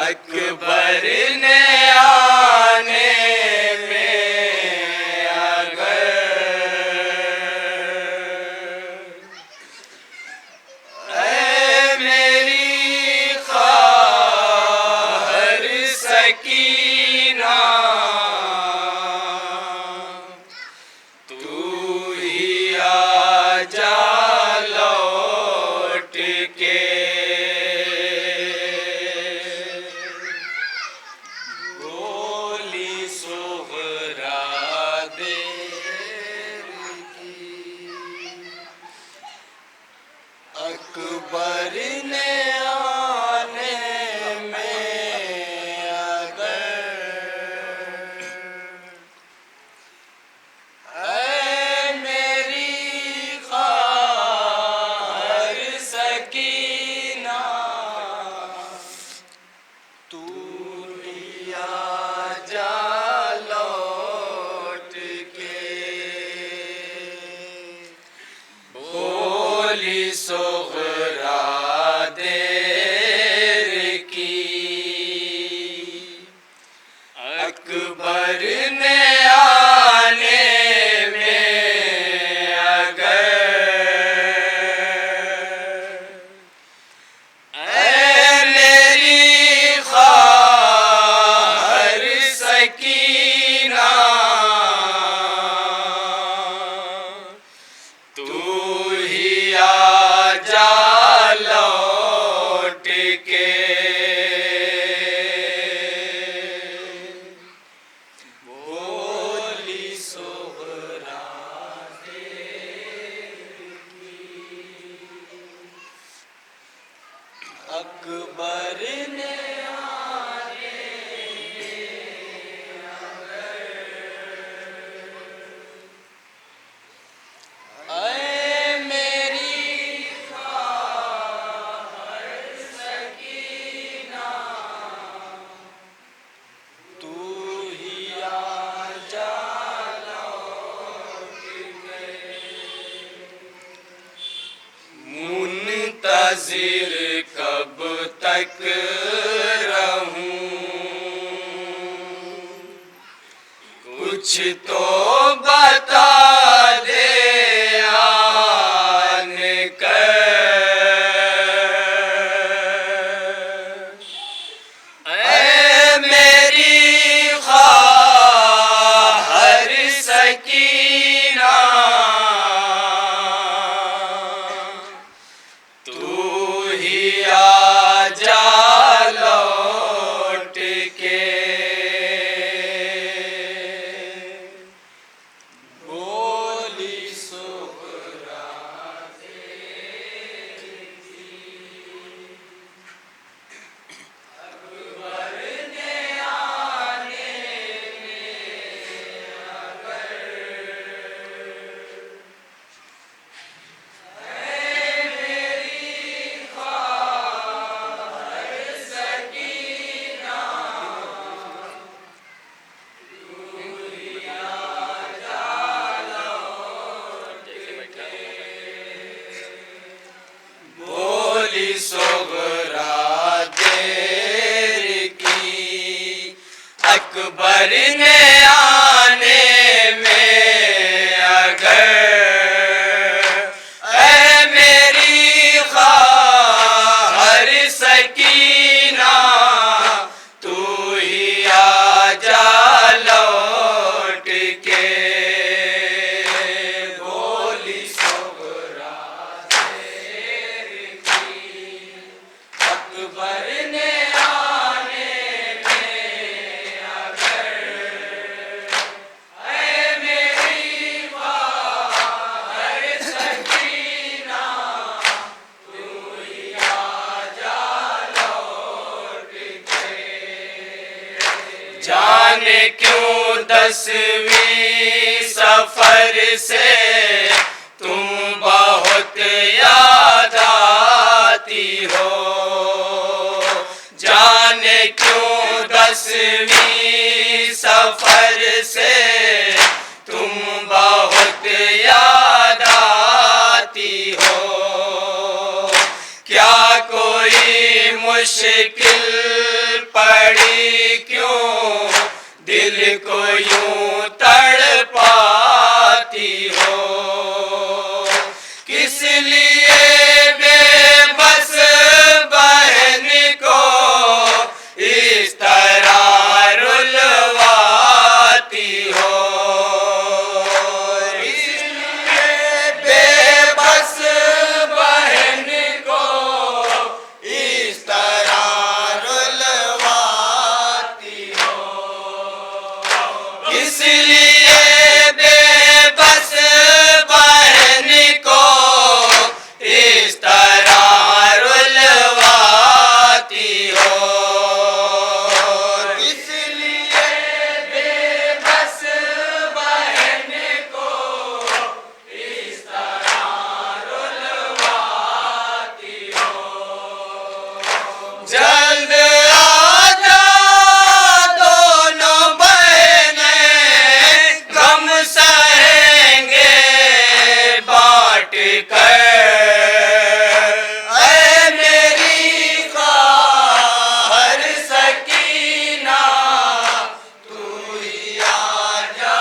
अकबर ने आने में अगर ऐ मेरी ख्वाहर सकीना तू ही आजा लौट के अकबर ने आने में अगर ऐ मेरी ख्वाहर सकीना तू ही आजा लौट के बोली सोगरा देर की अकबर ने आने में अगर ऐ मेरी ख्वाहर सकीना तू ही आजा लौट के बोली सोहरा अकबर ने ऐ मेरी ख्वाहर सकीना तू ही आजा लौट के मुंतज़िर कब तक रहूं कुछ तो बता दे आने कर ऐ मेरी ख्वाहर सकीना तू ही आजा लौट के बोली सोहरा अकबर ने आने में अगर ऐ मेरी ख्वाहर सकीना बोली सोगरा देर की अकबर ने आने में अगर ऐ मेरी ख्वाहर सकीना तू ही आजा लौट के बोली सोगरा अकबर ने आने में अगर ऐ मेरी ख्वाहर सकीना तू ही आजा लौट के जाने क्यों 10वीं सफर से तुम बहुत याद आती हो जाने क्यों 10वीं सफर से तुम बहुत याद आती हो क्या कोई मुझ मुश्किल पड़ी क्यों दिल को यूं तड़पाती हो, किस लिए बेबस बहन को इस तरह रुलवाती हो, इसलिए बेबस बहन को इस तरह रुलवाती हो, इसलिए बेबस बहन को इस तरह रुलवाती हो, इसलिए बेबस बहन को इस तरह रुलवाती हो। जल्द आजा दोनों बहनें गम सहेंगे बांट कर, ऐ मेरी ख्वाहर सकीना तू ही आजा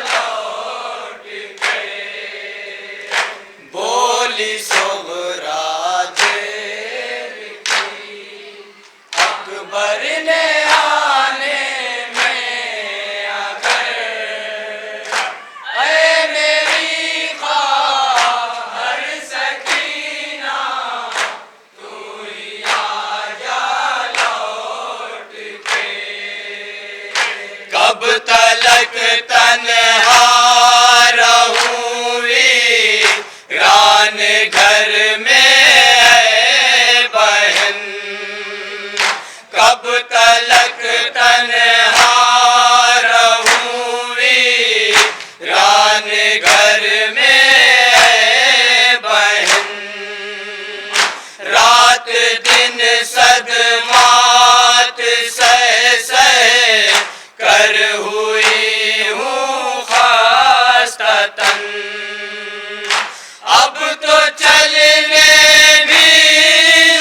लौट के, बोली सोहरा देर की अकबर ने आने में अगर, ऐ मेरी ख्वाहर सकीना तू ही आजा लौट के, कब तलक तन्हा रहूंगी रान घर में है बहन, कब तलक तन्हा रहूंगी रान घर में है बहन, रात दिन सदमात सह सह कर हुई हूँ खास्ता तन, अब तो चलने भी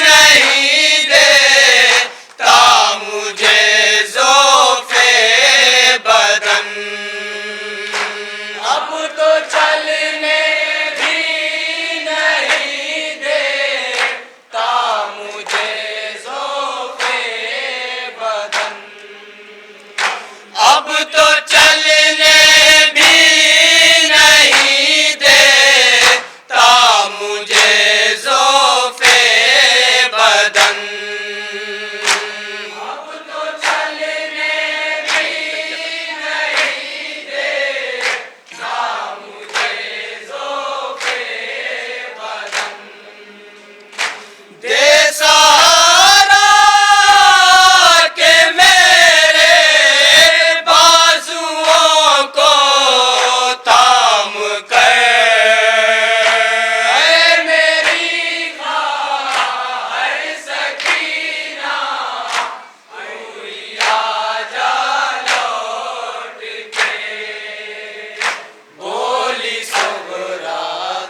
नहीं देता मुझे ज़ोफ़े बदन, अब तो चलने भी नहीं देता मुझे ज़ोफ़े बदन, अब तो चलने भी नहीं देता मुझे ज़ोफ़े बदन, अब तो चलने भी नहीं देता मुझे ज़ोफ़े बदन, दे सहारा के मेरे बाजुओं को थाम कर, ऐ मेरी ख्वाहर सकीना तू ही आजा लौट के, बोली सोहरा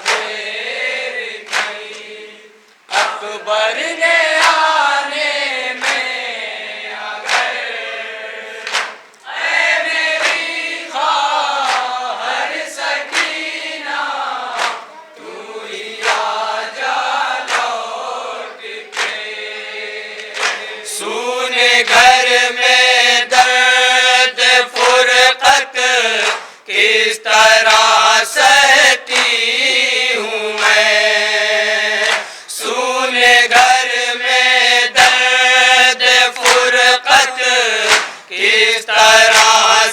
देर की अकबर ने आने में अगर, ऐ मेरी ख्वाहर सकीना तू ही आजा लौट के, सूने घर में दर्द फुरकत किस तरह सहती हूँ मैं, सूने घर में दर्द फुरकत किस तरह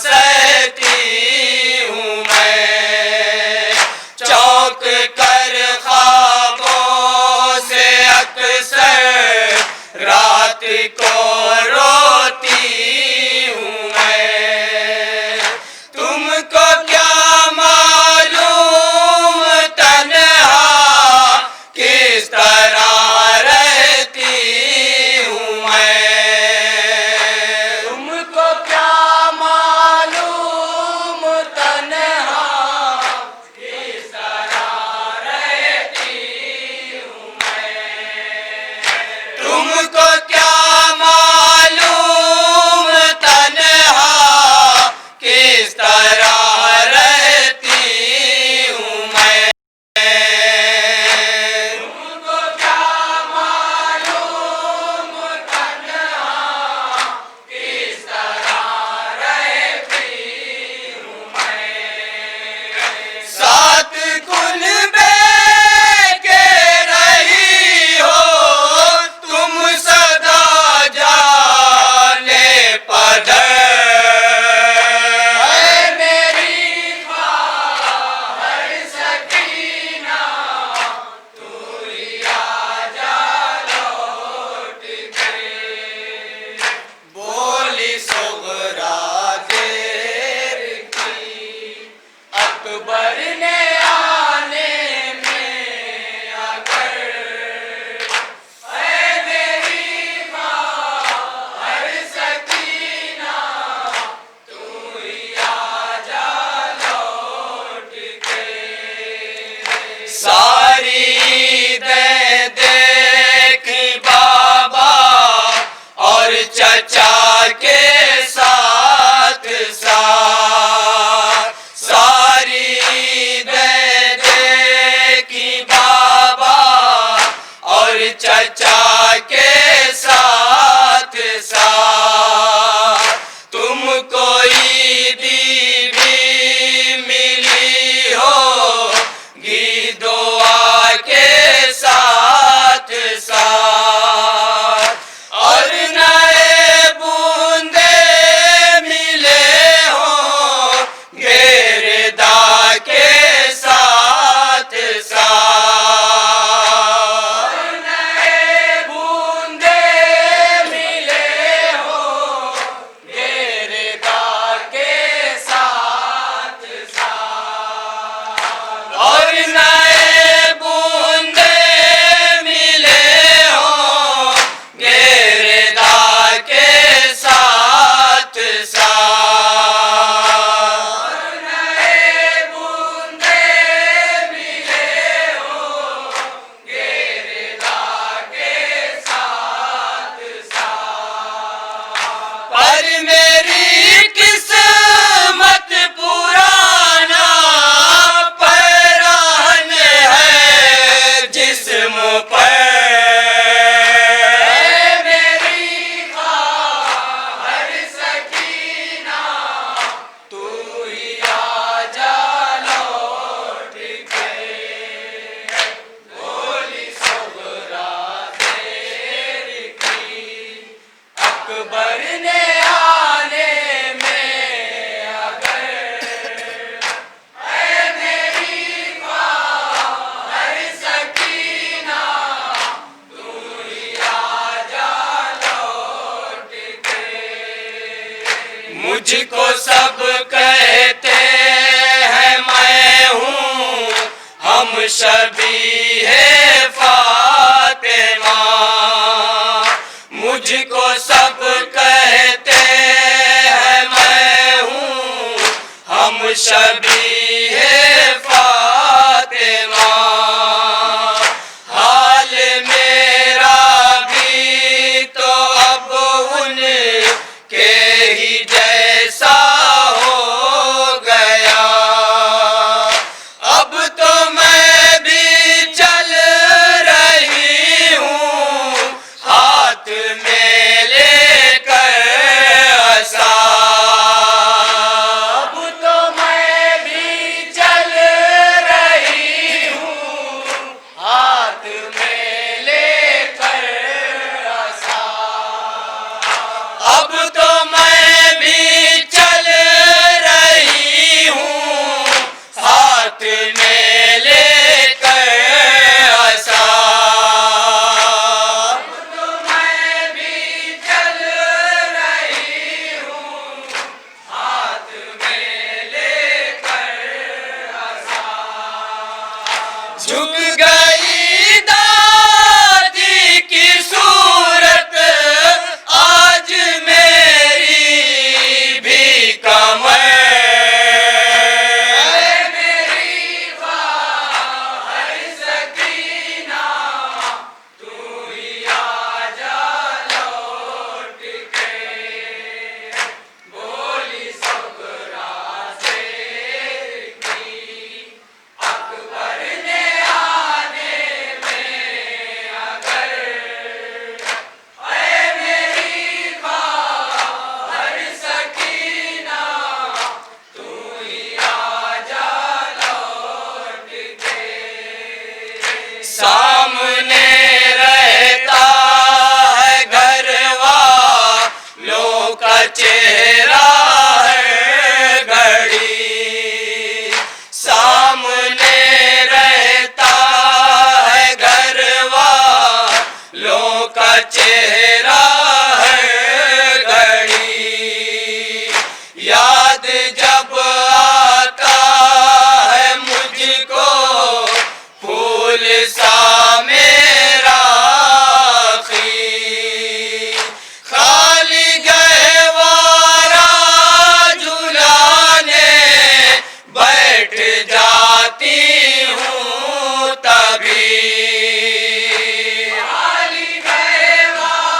सहती हूँ मैं, चौंक कर ख्वाबों से अक्सर रात को रो चचा के साथ साथ सारी दे दे की बाबा और चचा के साथ साथ तुम कोई दी भी मिली हो गी दुआ के साथ साथ और नए बूंदे मिले हो गिरदा के साथ साथ नए बूंदे मिले हो गिरदा के साथ साथ और नए बूंदे मिले हो गिरदा के साथ साथ नए बूंदे मिले हो गिरदा के साथ साथ पर मेरी किस्मत पुराना परहन है जिस्म पर मेरी हर सकीना तू ही आजा लौट के बोली सुगरा तेरी की अकबर ने आने में अगर ऐ मेरी हर सकीना तू ही आजा लौट के मुझको सब कहते हैं मैं हूँ हम शबीहे फातिमा मुझको सब कहते हैं मैं हूँ हम शबीहे फातिमा हाल मेरा भी तो अब उनके ही जैसा हो गया अब तो मैं भी चल रही हूँ हाथ में लेकर असा अब तो मैं भी चल रही हूँ हाथ में लेकर असा अब तो मैं भी चल रही हूँ हाथ में लेकर असा अब तो मैं भी चल रही हूँ हाथ में लेकर असा झुक गई दादी की सूरत आज मेरी भी कमर मेरी हर सकीना तू ही आजा लौट के बोली सुगरा से की अकबर ने आने में अगर ऐ मेरी हर सकीना तू ही आजा लौट के सामने रहता है घरवा लो का चेहरा है घड़ी सामने रहता है घरवा लो का चेहरा है घड़ी याद जब आता है मुझको फूल सा मेरा खीर खाली गहवारा झुलाने बैठ जाती हूँ तभी खाली गहवारा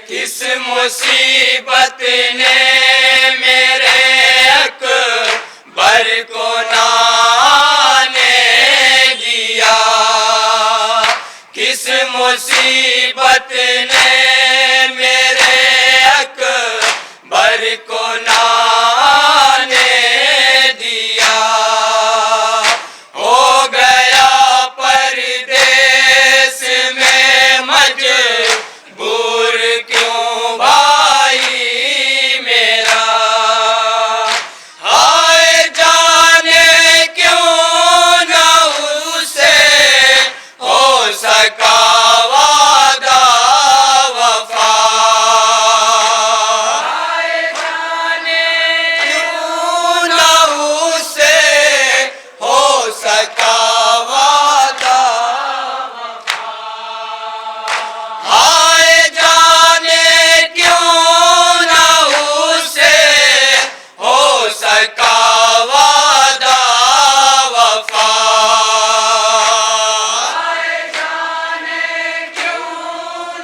किस मुसीबत ने मेरे अकबर को नाने दिया, किस मुसीबत ने मेरे अकबर को नाने दिया। हो गया परदेस में मजबूर क्यों भाई मेरा, हाय जाने क्यों न उसे हो सका वादा वफा, हाय जाने क्यों न उसे हो सका वादा वफा, हाय जाने क्यों न उसे हो सका वादा वफा, हाय जाने क्यों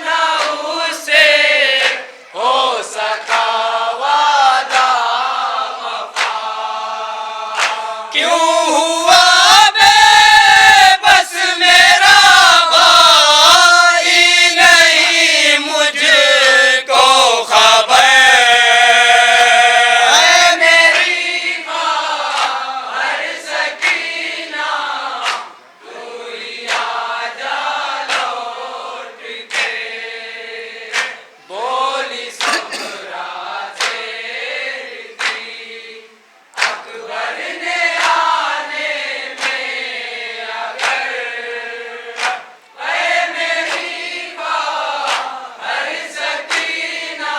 न उसे हो सका वादा वफा। क्यों हुआ बेबस मेरा भाई, नहीं मुझको खबर, है मेरी हर सकीना तू ही आजा लौट के, बोली सुमरा शेर की अकबर ने आने में अगर, है मेरी हर सकीना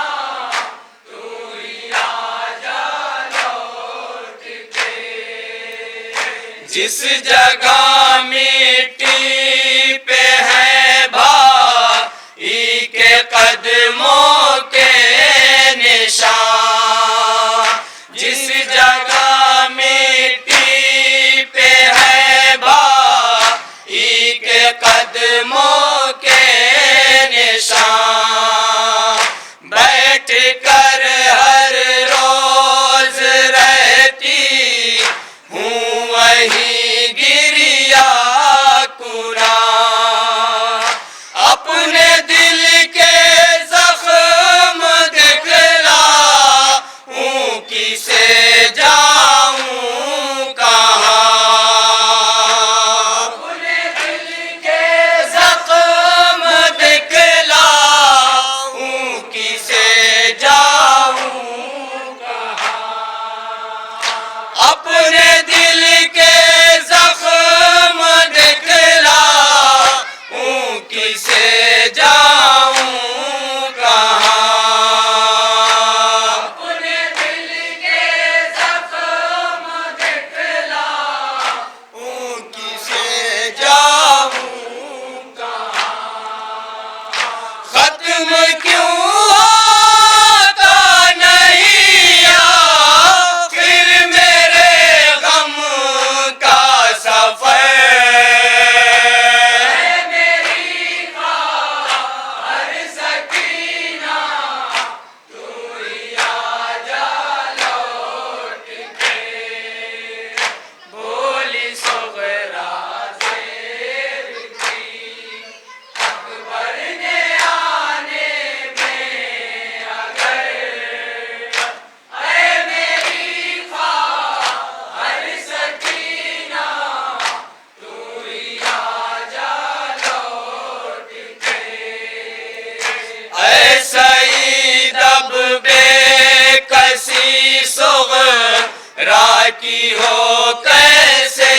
तू ही आजा लौट के। जिस जगह मिट्टी पे है भाई के कदमों के निशान, जिस जगह मिट्टी पे है भाई के कदमों के निशान, बैठ कर हर रोज रहती हूँ वहीं गिरिया कुरान, अपने दिल के जख्म दिखलाऊं किसे जाऊं कहाँ, अपने दिल के जख्म दिखलाऊं किसे जाऊं कहाँ, अपने दिल के जख्म दिखलाऊं किसे जाऊं कहाँ, अपने दिल के जख्म दिखलाऊं किसे जाऊं कहाँ। खत्म क्यों होता नहीं आखिर मेरे गम का सफर, है मेरी हर सकीना तू ही आजा लौट के, बोली सुगरा शेर की अकबर ने आने में अगर, है मेरी हर सकीना तू ही आजा लौट के। ऐसा ही दब बेकसी सुगरा की हो कैसे